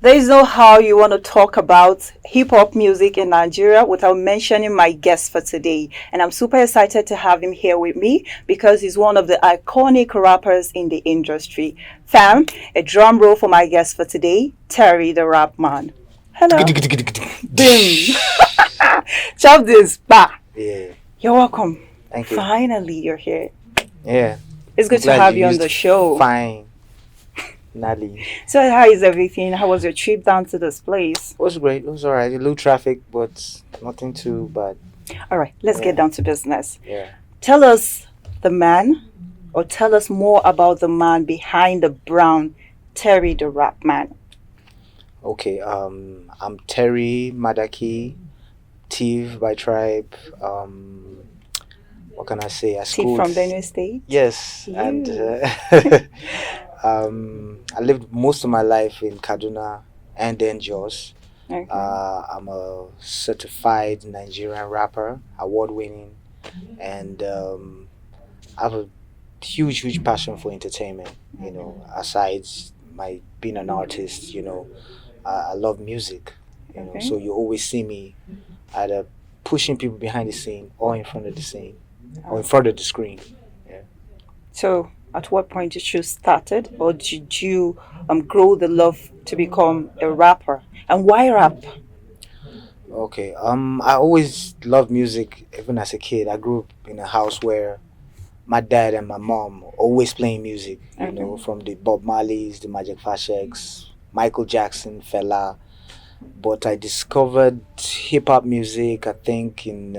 There is no how you want to talk about hip hop music in Nigeria without mentioning my guest for today. And I'm super excited to have him here with me because he's one of the iconic rappers in the industry. Fam, a drum roll for my guest for today, Terry the Rapman. Hello. Boom. Chop this. Bah. Yeah, You're welcome. thank you. Finally, you're here. Yeah, It's I'm good to glad have you you on used the show. fine, Nali. It So, how is everything? How was your trip down to this place? was great. It was alright. A little traffic, but nothing too bad. All right, let's get Yeah, down to business. yeah. Tell us the man, or tell us more about the man behind the brown Terry the Rap Man. Okay. I'm Terry Madaki, Tiv by tribe. What can I say? I Tip schooled. from Benue State. Yes, and You. I lived most of my life in Kaduna and then Jos. Okay. I'm a certified Nigerian rapper, award winning, and I have a huge passion for entertainment. Aside my being an artist, I love music. Okay. So you always see me either pushing people behind the scene or in front of the scene or in front of the screen. Yeah. So, at what point did you started, or did you grow the love to become a rapper? And why rap? Okay. I always loved music even as a kid. I grew up in a house where my dad and my mom always playing music, Okay. from the Bob Marleys, the Magic Fasheks, Michael Jackson, Fela. But I discovered hip hop music, I think, in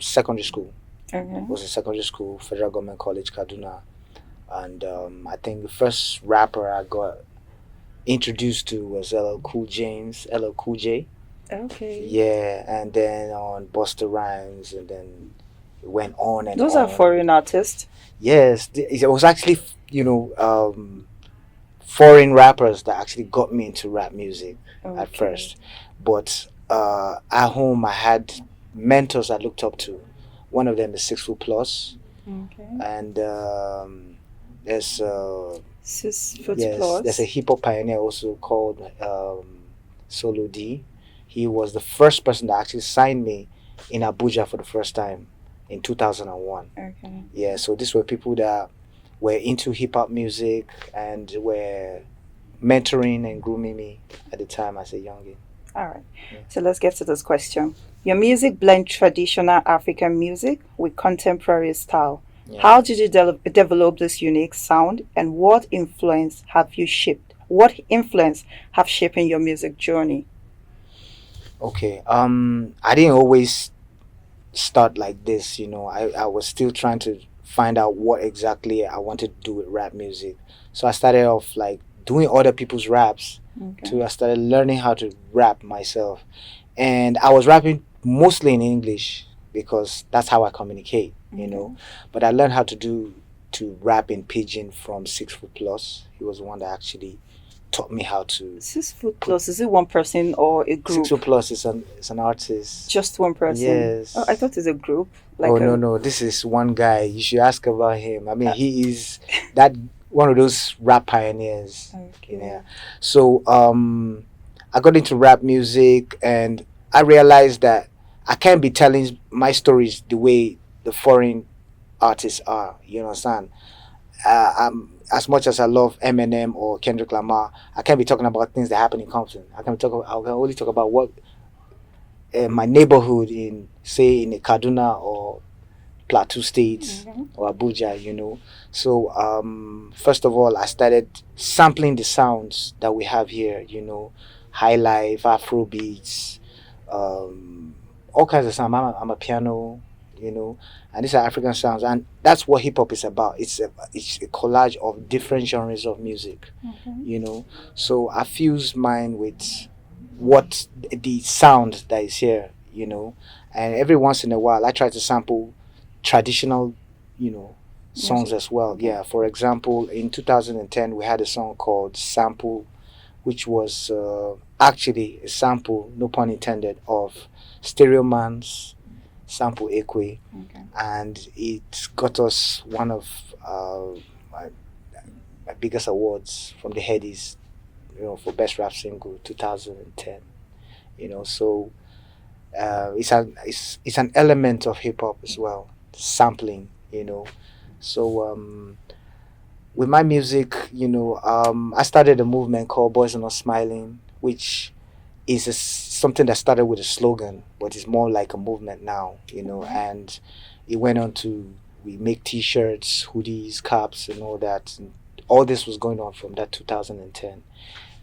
secondary school. Okay. It was in secondary school, Federal Government College, Kaduna. And I think the first rapper I got introduced to was LL Cool J. Okay. Yeah, and then on Busta Rhymes, and then it went on and Those are on. foreign artists. Yes, it was actually, foreign rappers that actually got me into rap music at Okay. first. But at home, I had mentors I looked up to. One of them is 6 Foot Plus, Okay. and there's 6 foot yes, there's a plus. hip hop pioneer also called Solo D. He was the first person that actually signed me in Abuja for the first time in 2001. Okay. Yeah, so these were people that were into hip hop music and were mentoring and grooming me at the time as a youngin. All right. Yeah. So let's get to this question. Your music blend traditional African music with contemporary style. Yeah. How did you develop this unique sound, and what influence have you shaped? What influence have shaped in your music journey? Okay. I didn't always start like this. I was still trying to find out what exactly I wanted to do with rap music. So I started off like doing other people's raps. Okay. To I started learning how to rap myself, and I was rapping mostly in English because that's how I communicate. Okay. But I learned how to rap in pidgin from 6 Foot Plus. He was the one that actually taught me how to 6 foot put. plus, is it one person or a Six group? Foot Plus is an artist. Just one person. Oh, I Yes. thought it's a group. Oh Like no, a no, this is one guy. You should ask about him. I mean, he is that one of those rap pioneers. okay. So I got into rap music, and I realized that I can't be telling my stories the way the foreign artists are. You understand? As much as I love Eminem or Kendrick Lamar, I can't be talking about things that happen in Compton. I can only talk about what my neighborhood in, say, in a Kaduna or Plateau State Okay. or Abuja. So first of all, I started sampling the sounds that we have here. High life, Afro beats, all kinds of sound. I'm a piano. And these are African sounds, and that's what hip hop is about. It's a collage of different genres of music. Okay. You know, so I fuse mine with what the sound that is here. And every once in a while, I try to sample traditional, you know, songs Music. as well. Okay. Yeah, for example, in 2010, we had a song called Sample, which was actually a sample, no pun intended, of Stereo Man's sample Ekwe, Okay. and it got us one of my, my biggest awards from the Headies for best rap single 2010. So it's an element of hip hop as well, sampling. So with my music, I started a movement called Boys Are Not Smiling, which is something that started with a slogan, but it's more like a movement now. And it went on to we make T-shirts, hoodies, caps, and all that. And all this was going on from that 2010,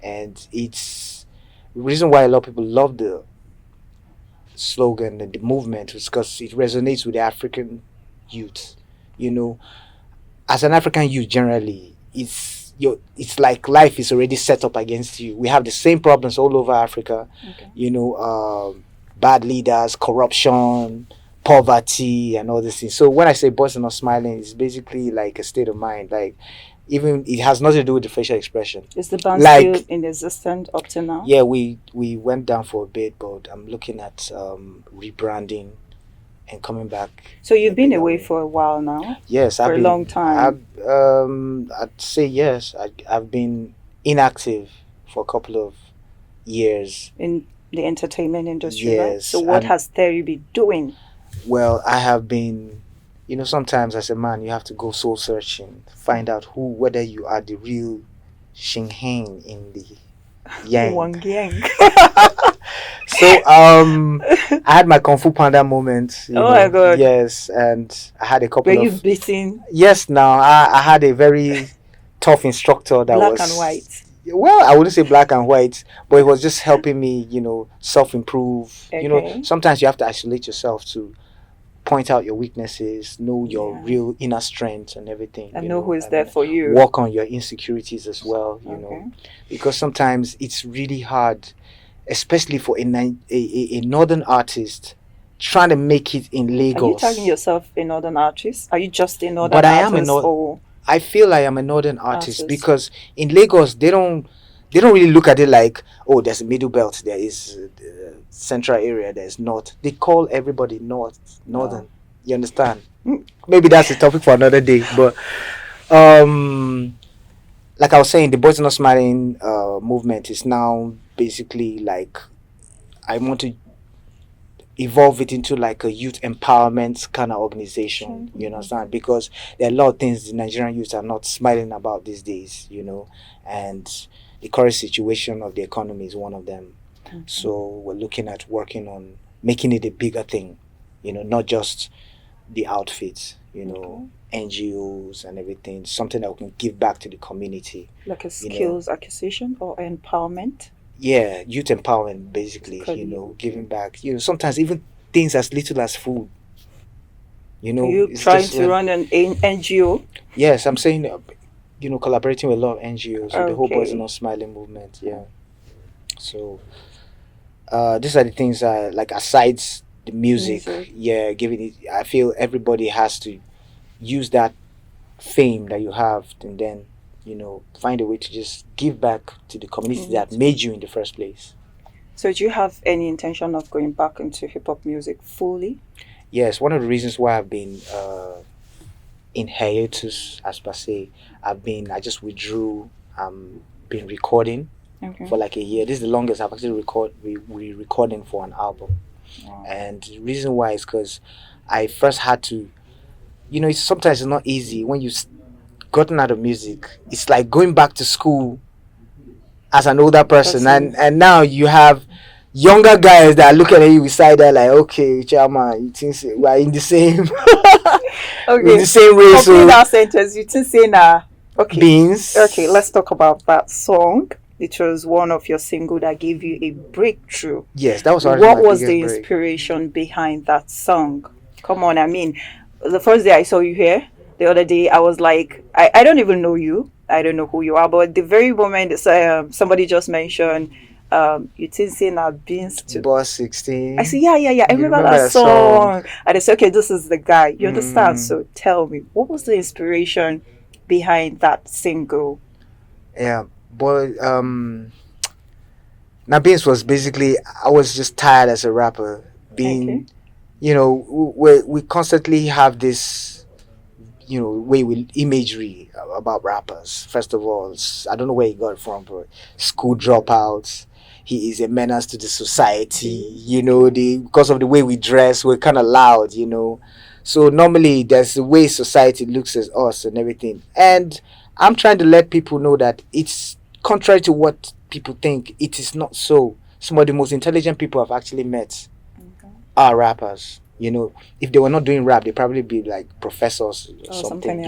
and it's the reason why a lot of people love the slogan and the movement was because it resonates with the African youth. You know, as an African youth, generally, it's like life is already set up against you. We have the same problems all over Africa. Okay. Bad leaders, corruption, poverty, and all these things. So when I say boys are not smiling, it's basically like a state of mind. Like even it has nothing to do with the facial expression. Is the band Like still in existence up to now? yeah, we went down for a bit, but I'm looking at rebranding and coming back. So you've been bigger away way. for a while now, Yes, for I've a been. long time. I'd say yes. I've been inactive for a couple of years. In the entertainment industry, right? Yes, So what and has Terry been doing? well, I have been. Sometimes as a man, you have to go soul searching, find out whether you are the real Shinheng in the yang. Wang Yang. So I had my Kung Fu Panda moment. Oh my God. Yes, and I had a couple Were you of beating yes. Now I had a very tough instructor that black was and white? well, I wouldn't say black and white, but it was just helping me, self improve. Okay. Sometimes you have to isolate yourself to point out your weaknesses, know your Yeah. real inner strength and everything. And know who is there for you. Work on your insecurities as well, Okay. because sometimes it's really hard, especially for a northern artist trying to make it in Lagos. Are you tagging yourself a northern artist? Are you just a northern But I am a artist? Or I feel I am a northern artist Artist. because in Lagos they don't really look at it like, oh, there's a middle belt, there is central area, there's north. They call everybody northern. You understand? Mm. Maybe that's a topic for another day. But like I was saying, the Boys Are Not Smiling movement is now basically like I want to evolve it into like a youth empowerment kind of organization. You understand? Because there are a lot of things the Nigerian youth are not smiling about these days. And the current situation of the economy is one of them. So we're looking at working on making it a bigger thing. Not just the outfits. NGOs and everything. Something that we can give back to the community. like a skills acquisition or empowerment? Yeah, youth empowerment basically. Giving back. Sometimes even things as little as food. Are you it's trying just to run an NGO? yes, I'm saying collaborating with a lot of NGOs with the whole Boys Are Okay. Not Smiling movement. Yeah. So these are the things like aside the music. Music. Yeah, giving it. I feel everybody has to use that fame that you have and then find a way to just give back to the community that made you in the first place. So do you have any intention of going back into hip hop music fully? Yes, one of the reasons why I've been in hiatus, as per se, I just withdrew. Been recording Okay. for like a year. This is the longest I've actually recording for an album. Wow. And the reason why is because I first had to, sometimes it's not easy when you've gotten out of music. It's like going back to school as an older person, and now you have younger guys that are looking at you with side eye like, okay, Chama, you think we're in the same Okay. in the same race? Complete So that sentence. You didn't say nah. Okay. beans. Okay, let's talk about that song. It was one of your single that gave you a breakthrough. Yes, that was What my was biggest the break. inspiration behind that song? Come on, I mean, the first day I saw you here, the other day I was like, I don't even know you. I don't know who you are, but the very moment somebody just mentioned, you didn't say nah beans to. Boss 16. I said, yeah. I You remember that song. And I said, okay, this is the guy. You understand? So tell me, what was the inspiration behind that single? Yeah, boy. Nabins was basically I was just tired as a rapper being, Okay. we constantly have this, way with imagery about rappers. First of all, I don't know where he got it from, but school dropouts. He is a menace to the society. Because of the way we dress, we're kind of loud. So normally there's the way society looks at us and everything. And I'm trying to let people know that it's contrary to what people think. It is not so. Some of the most intelligent people I've actually met are rappers. If they were not doing rap, they'd probably be like professors or something.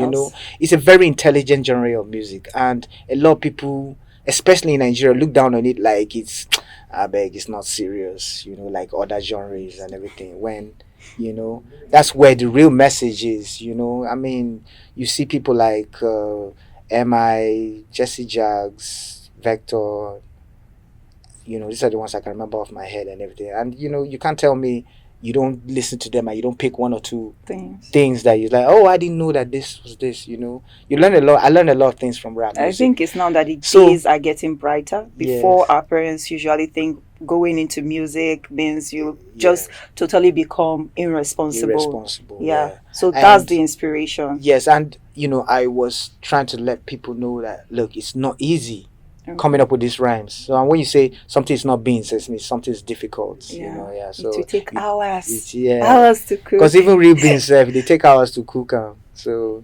It's a very intelligent genre of music, and a lot of people, especially in Nigeria, look down on it like I beg, it's not serious. Like other genres and everything. When that's where the real message is. I mean, you see people like Mi, Jesse Jags, Vector. These are the ones I can remember off my head and everything. And you can't tell me you don't listen to them and you don't pick one or two things that you're like, oh, I didn't know that this was this. You learn a lot. I learned a lot of things from rap music. I think it's now that the days are getting brighter. Before, our parents usually think going into music means you just totally become irresponsible. Yeah. So that's the inspiration. Yes, and I was trying to let people know that look, it's not easy coming up with these rhymes. So when you say something is not beans, it means something is difficult. So it will take hours. Hours to cook. Because even real beans, they take hours to cook. So.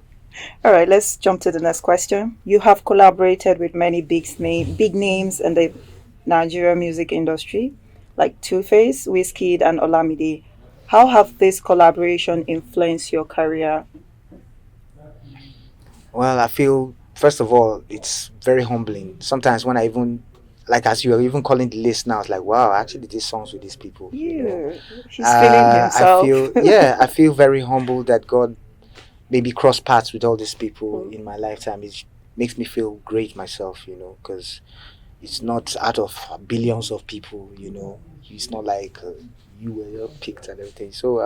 All right, let's jump to the next question. You have collaborated with many big names in the Nigerian music industry, like Two-Face, Wizkid, and Olamide. How have this collaboration influenced your career? Well, I feel, first of all, it's very humbling. Sometimes when I even, like as you are even calling the list now, it's like, wow, I actually did songs with these people. He's feeling himself. I feel very humbled that God maybe cross paths with all these people in my lifetime. It makes me feel great myself, because it's not out of billions of people, It's not like you were picked and everything. So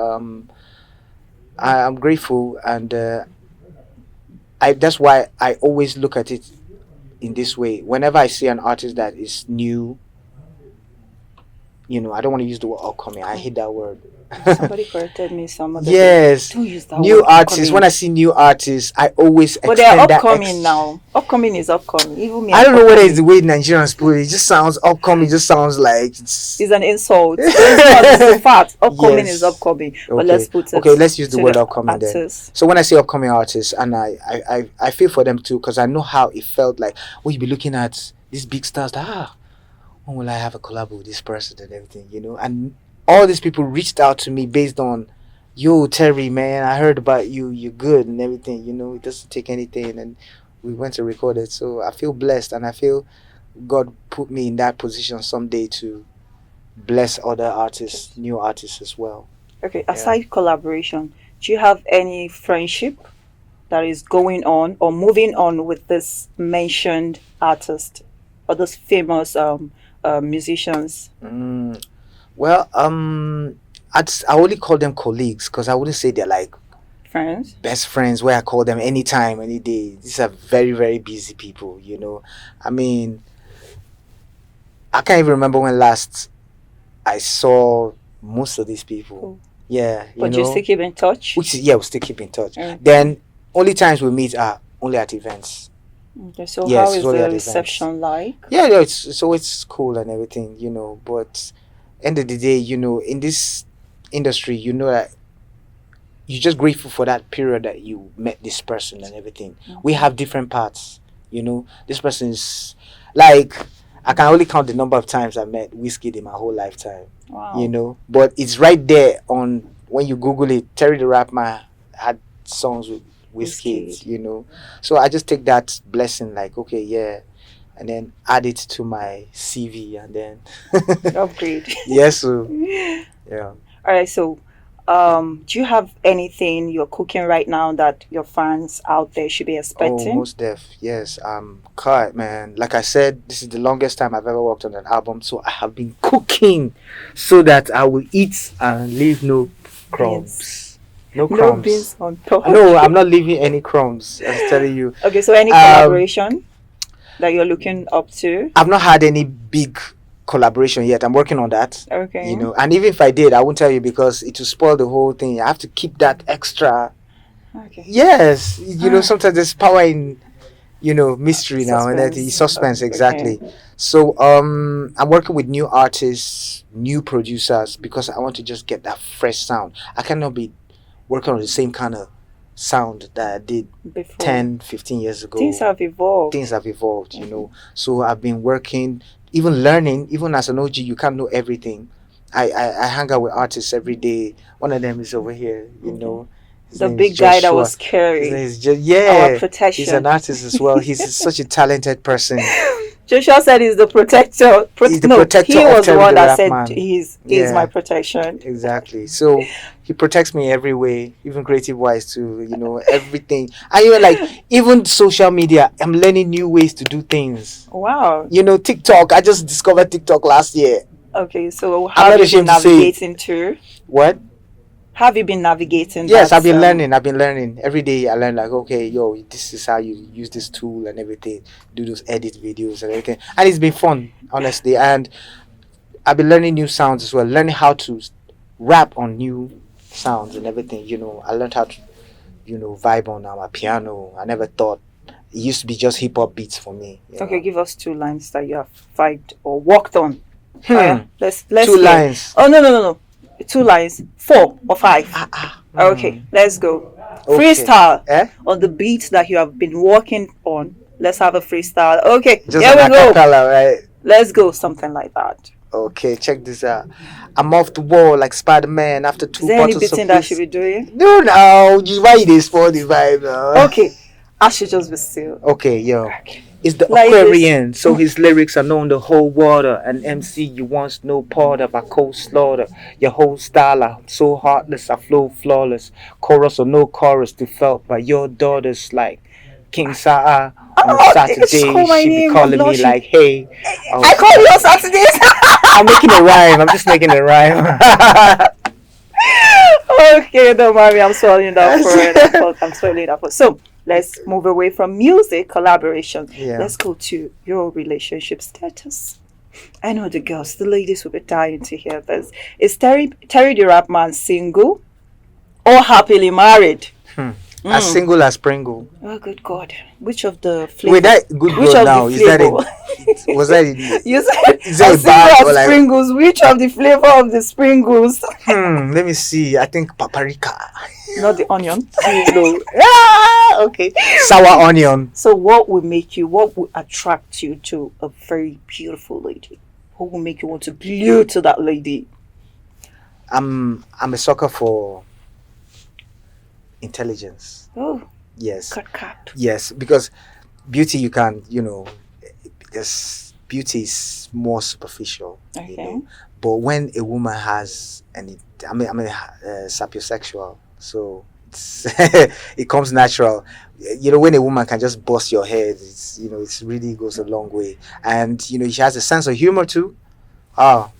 I'm grateful, and that's why I always look at it in this way. Whenever I see an artist that is new, I don't want to use the word upcoming. I hate that word. Somebody corrected me some other Yes, don't use that new word, artists. upcoming. When I see new artists, I always but they're upcoming now. Upcoming is upcoming. Even me, I don't know whether it's the way Nigerians put it. It just sounds upcoming. Just sounds like it's an insult. It's a fact. Upcoming is upcoming. Okay. But let's put it. Okay, let's use the word upcoming artists. Then. So when I say upcoming artists, and I feel for them too, because I know how it felt like when you be looking at these big stars. When will I have a collab with this person and everything, And all these people reached out to me based on, yo, Terry, man, I heard about you. You're good and everything, It doesn't take anything, and we went to record it. So I feel blessed, and I feel God put me in that position someday to bless other artists, new artists as well. Okay, aside collaboration, do you have any friendship that is going on or moving on with this mentioned artist or those famous musicians? Well, I only call them colleagues, because I wouldn't say they're like friends, best friends, where I call them anytime, any day. These are very, very busy people, I mean, I can't even remember when last I saw most of these people. Cool. Yeah, but you still keep in touch? We still keep in touch. Then only times we meet are only at events. Okay, so how is the reception like? Yeah, it's cool and everything, but end of the day, in this industry, that you're just grateful for that period that you met this person and everything. We have different paths, This person is like, I can only count the number of times I met Wizkid in my whole lifetime. Wow. But it's right there on, when you Google it, Terry the Rapman had songs with Wizkid, So I just take that blessing like, okay, yeah, and then add it to my CV and then upgrade. Yes, so yeah. All right, so do you have anything you're cooking right now that your fans out there should be expecting? Oh, most def, yes. Cut, man. Like I said, this is the longest time I've ever worked on an album, so I have been cooking so that I will eat and leave no crumbs. Yes. No crumbs. No beans on top. No, I'm not leaving any crumbs. I'm telling you. Okay, so any collaboration that you're looking up to? I've not had any big collaboration yet. I'm working on that. Okay. And even if I did, I won't tell you because it will spoil the whole thing. I have to keep that extra Okay. Yes, Ah, sometimes there's power in mystery now, and that is suspense. suspense Okay. exactly. So I'm working with new artists, new producers, because I want to just get that fresh sound. I cannot be working on the same kind of sound that I did Before 10, 15 years things ago. have Things evolved. have evolved, Okay. so I've been working, even learning. Even as an OG, you can't know everything. I hang out with artists every day. One of them is over here, Okay. his The name is big guy that Joshua. was His name scary. is just, Our yeah, he's an protection. artist as well. He's such a talented person. Joshua said he's the protector. He's the No, protector he of was the Terry one the that said Rapman. he's my Yeah, protection. exactly. So he protects me every way, even creative wise too. Everything. I even like even social media. I'm learning new ways to do things. Wow. TikTok. I just discovered TikTok last year. Okay, so I'm how have not you been ashamed to say it. navigating through? What? How have you been navigating Yes, I've that? been learning. I've been learning every day. I learn like, okay, yo, this is how you use this tool and everything. Do those edit videos and everything, and it's been fun, honestly. And I've been learning new sounds as well. Learning how to rap on new sounds and everything. I learned how to vibe on my piano. I never thought it used to be just hip hop beats for me. Okay, give us two lines that you have vibed or worked on. Oh yeah, Hmm. let's Two hear. lines. Oh no. Two lines. Four or five. Hmm. Okay, let's go. Okay. Freestyle Eh? on the beats that you have been working on. Let's have a freestyle. Okay, Just here an we go. acapella, right? Let's go. Something like that. Okay, check this out. I'm off the wall like Spider Man after Is two there any bottles of beating that I should whiskey. be doing? No, no, why you dey spoil the vibe now? Okay, I should just be still. Okay, yo. Okay, It's the like this. Aquarian, so his lyrics are known the whole water. An MC you once know part of a cold slaughter. Your whole style are so heartless, I flow flawless. Chorus or no chorus, to felt by your daughters like King Sa'a. On Oh, just Saturday, call my she be name. I'm calling me blushing. like, hey. I call you on Saturdays. I'm making a rhyme. I'm just making a rhyme. Okay, don't worry, I'm swallowing that for it. I'm swallowing that for. So let's move away from music collaboration. Yeah. Let's go to your relationship status. I know the girls, the ladies will be dying to hear this. Is Terry the Rapman single or happily married? Hmm. As Mm. single as Pringle. Oh, good God! Which of the Wait, flavor? that good Which God of the now. Is that flavor? in. Was that in. You said Is as that a single bag or as like. Pringles. Which of the flavor of the Pringles? Let me see. I think paprika. Not the onion. No. Okay. Sour onion. So, what will make you? What will attract you to a very beautiful lady? What will make you want to glue to that lady? I'm a sucker for intelligence. Oh, Yes. cut. Yes, because beauty you can, because beauty is more superficial, Okay. But when a woman has any, I'm a sapiosexual, so it's it comes natural. When a woman can just bust your head, it really goes a long way, and she has a sense of humor too. Ah,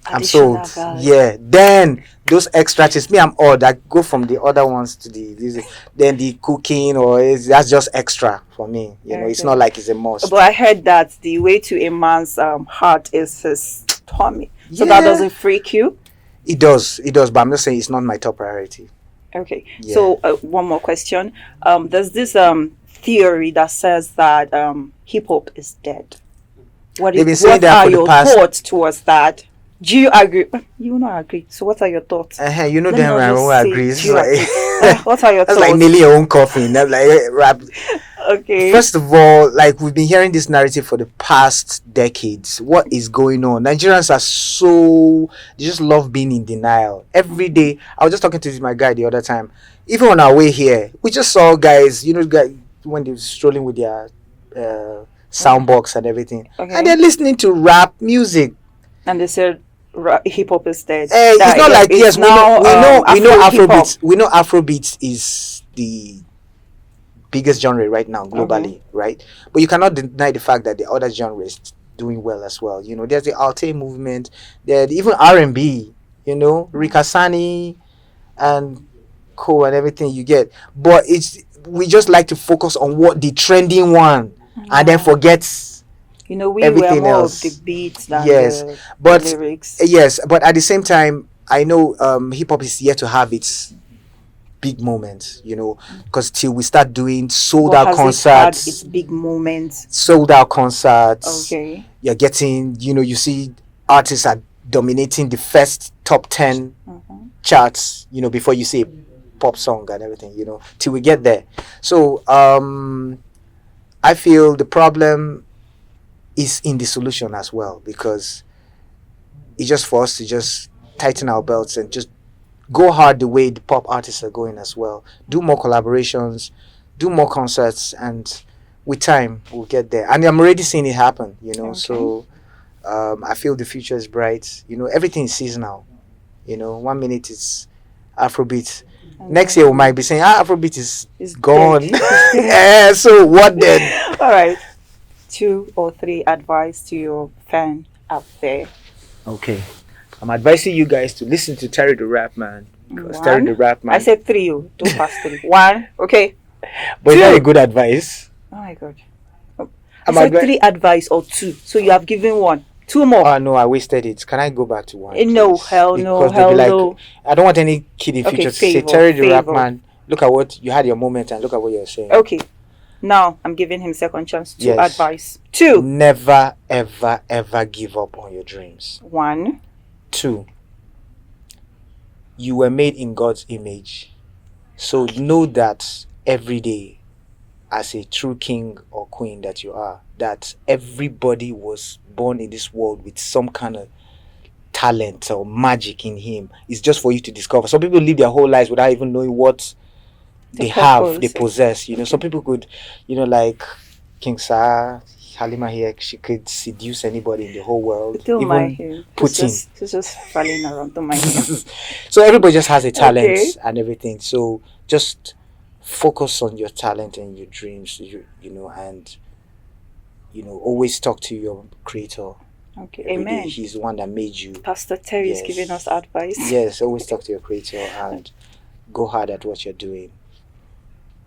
I'm Additional sold. value. Yeah. Then those extra things, me, I'm odd. I go from the other ones to then the cooking, or that's just extra for me. It's Okay. not like it's a But must. I heard that the way to a man's heart is his tummy. So that Yeah, doesn't freak you. it does. It does. But I'm just saying it's not my top priority. Okay. Yeah. So one more question. There's this theory that says that hip hop is dead. They've been saying What that are for the your past. thoughts towards that? Do you agree? You will not agree. So what are your thoughts? You know Let me them. not I just won't say agree. do It's you agree. like What are your that's like thoughts? nailing your own coffin. That's like rap. Okay. First of all, like we've been hearing this narrative for the past decades. What is going on? Nigerians are so they just love being in denial. Every day, I was just talking to my guy the other time. Even on our way here, we just saw guys, guys when they were strolling with their sound box and everything, and Okay. they're listening to rap music. And they said hip hop is dead. It's That not like it's yes, now we know Afro hip hop. Afrobeats. We know Afrobeats is the biggest genre right now Okay. globally, right? But you cannot deny the fact that the other genres doing well as well. There's the Alte movement, there's even R&B. Rika Sani and co and everything you get. But we just like to focus on what the trending one, and then Yeah. forget We were everything more of the else. beats than Yes, the but lyrics. yes, but at the same time, I know hip hop is yet to have its big moments, because till we start doing sold But out has it had concerts, its big moments? sold out concerts, Okay. you're getting, you see artists are dominating the first top 10 charts, before you see a pop song and everything, till we get there. So I feel the problem is in the solution as well, because it's just for us to just tighten our belts and just go hard the way the pop artists are going as well. Do more collaborations, do more concerts, and with time we'll get there. And I'm already seeing it happen, Okay. So I feel the future is bright. Everything is seasonal. 1 minute it's Afrobeat. Next year we might be saying Afrobeat is It's gone. dead. It's dead. So what then? All right. 2 or 3 advice to your fan out there. Okay. I'm advising you guys to listen to Terry the Rapman. Because Terry the Rapman. I said 3. You don't pass 3. 1. Okay. But is that 2. a good advice? Oh my God. I said 3 advice or 2. So you have given 1. 2 more. Oh no, I wasted it. Can I go back to 1? No, please? hell no, Because hell they'll be like, no. I don't want any kid in future to say favor, Terry the favor. Rapman. Look at what you had your moment and look at what you're saying. Okay. Now I'm giving him second chance. 2 Yes. advice. 2. Never, ever, ever give up on your dreams. 1. 2. You were made in God's image. So know that every day, as a true king or queen that you are, that everybody was born in this world with some kind of talent or magic in him. It's just for you to discover. Some people live their whole lives without even knowing what they have, they possess. Some people could, like King Sa, Halima here, she could seduce anybody in the whole world. Don't mind even him. Putin. He's just falling around. Don't mind him. So everybody just has a talent Okay. and everything. So just focus on your talent and your dreams, and always talk to your creator. Okay. Every day. Amen. He's the one that made you. Pastor Terry is Yes. giving us advice. Yes, always talk to your creator and go hard at what you're doing.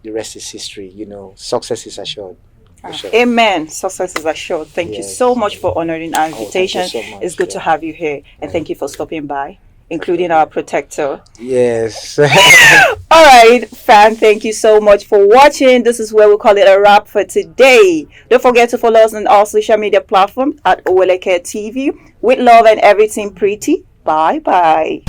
The rest is history. Success is assured. For sure. Amen. Success is assured. Thank you Yes. so much for honoring our thank you invitation. so much. It's good to have you here, and thank you for stopping by, including our protector. Yes. All right, fam, thank you so much for watching. This is where we call it a wrap for today. Don't forget to follow us on all social media platforms at Oweleke TV. With love and everything pretty. Bye bye.